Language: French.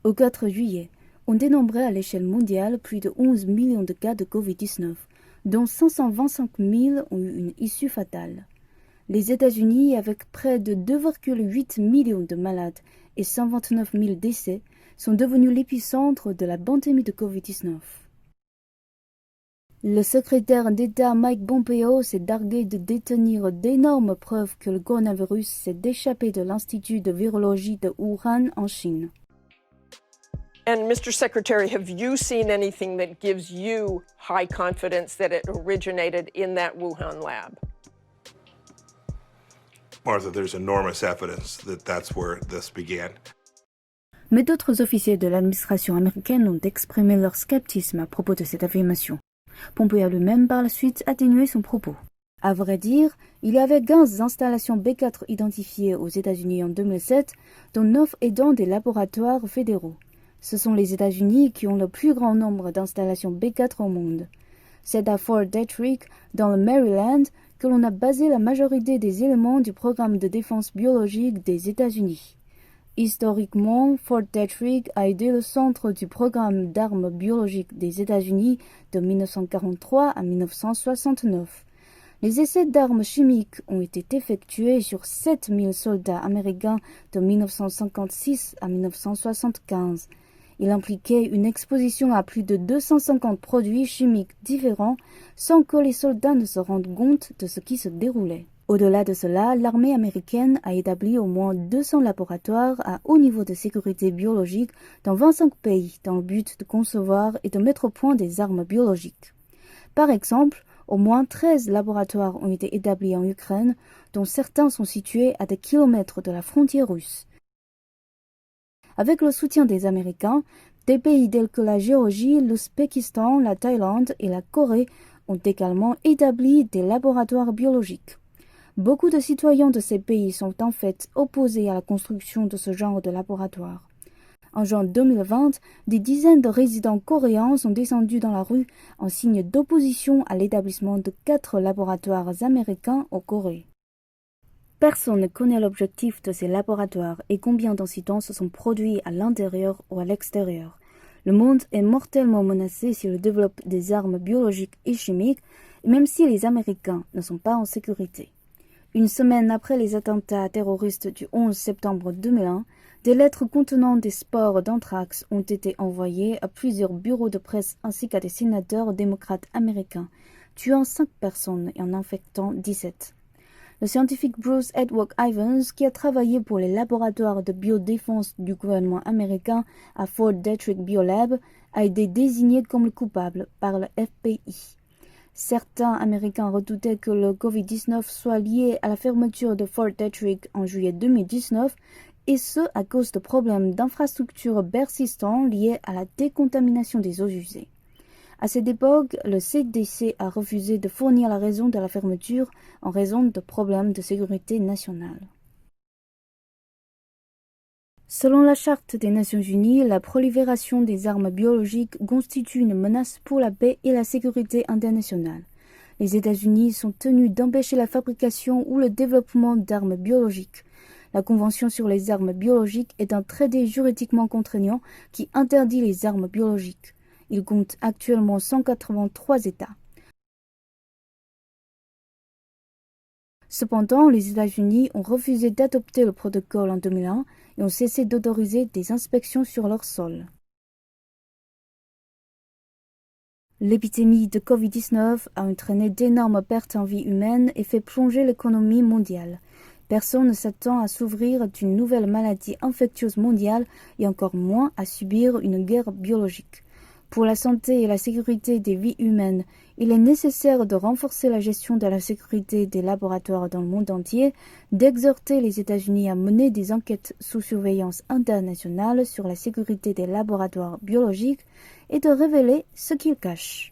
Au 4 juillet, on dénombrait à l'échelle mondiale plus de 11 millions de cas de Covid-19, dont 525 000 ont eu une issue fatale. Les États-Unis, avec près de 2,8 millions de malades et 129 000 décès, sont devenus l'épicentre de la pandémie de Covid-19. Le secrétaire d'État Mike Pompeo s'est targué de détenir d'énormes preuves que le coronavirus s'est échappé de l'Institut de virologie de Wuhan en Chine. And Mr. Secretary, have you seen anything that gives you high confidence that it originated in that Wuhan lab? Martha, there's enormous evidence that that's where this began. Mais d'autres officiers de l'administration américaine ont exprimé leur scepticisme à propos de cette affirmation. Pompeo a lui-même par la suite atténué son propos. À vrai dire, il y avait 15 installations B4 identifiées aux États-Unis en 2007, dont 9 aidant des laboratoires fédéraux. Ce sont les États-Unis qui ont le plus grand nombre d'installations B4 au monde. C'est à Fort Detrick, dans le Maryland, que l'on a basé la majorité des éléments du programme de défense biologique des États-Unis. Historiquement, Fort Detrick a été le centre du programme d'armes biologiques des États-Unis de 1943 à 1969. Les essais d'armes chimiques ont été effectués sur 7000 soldats américains de 1956 à 1975. Il impliquait une exposition à plus de 250 produits chimiques différents sans que les soldats ne se rendent compte de ce qui se déroulait. Au-delà de cela, l'armée américaine a établi au moins 200 laboratoires à haut niveau de sécurité biologique dans 25 pays dans le but de concevoir et de mettre au point des armes biologiques. Par exemple, au moins 13 laboratoires ont été établis en Ukraine, dont certains sont situés à des kilomètres de la frontière russe. Avec le soutien des Américains, des pays tels que la Géorgie, l'Ouzbékistan, la Thaïlande et la Corée ont également établi des laboratoires biologiques. Beaucoup de citoyens de ces pays sont en fait opposés à la construction de ce genre de laboratoire. En juin 2020, des dizaines de résidents coréens sont descendus dans la rue en signe d'opposition à l'établissement de 4 laboratoires américains en Corée. Personne ne connaît l'objectif de ces laboratoires et combien d'incidents se sont produits à l'intérieur ou à l'extérieur. Le monde est mortellement menacé s'il développe des armes biologiques et chimiques, même si les Américains ne sont pas en sécurité. Une semaine après les attentats terroristes du 11 septembre 2001, des lettres contenant des spores d'anthrax ont été envoyées à plusieurs bureaux de presse ainsi qu'à des sénateurs démocrates américains, tuant 5 personnes et en infectant 17. Le scientifique Bruce Edward Evans, qui a travaillé pour les laboratoires de biodéfense du gouvernement américain à Fort Detrick Biolab, a été désigné comme le coupable par le FBI. Certains Américains redoutaient que le Covid-19 soit lié à la fermeture de Fort Detrick en juillet 2019, et ce à cause de problèmes d'infrastructure persistants liés à la décontamination des eaux usées. À cette époque, le CDC a refusé de fournir la raison de la fermeture en raison de problèmes de sécurité nationale. Selon la Charte des Nations Unies, la prolifération des armes biologiques constitue une menace pour la paix et la sécurité internationale. Les États-Unis sont tenus d'empêcher la fabrication ou le développement d'armes biologiques. La Convention sur les armes biologiques est un traité juridiquement contraignant qui interdit les armes biologiques. Il compte actuellement 183 États. Cependant, les États-Unis ont refusé d'adopter le protocole en 2001 et ont cessé d'autoriser des inspections sur leur sol. L'épidémie de Covid-19 a entraîné d'énormes pertes en vie humaine et fait plonger l'économie mondiale. Personne ne s'attend à s'ouvrir d'une nouvelle maladie infectieuse mondiale et encore moins à subir une guerre biologique. Pour la santé et la sécurité des vies humaines, il est nécessaire de renforcer la gestion de la sécurité des laboratoires dans le monde entier, d'exhorter les États-Unis à mener des enquêtes sous surveillance internationale sur la sécurité des laboratoires biologiques et de révéler ce qu'ils cachent.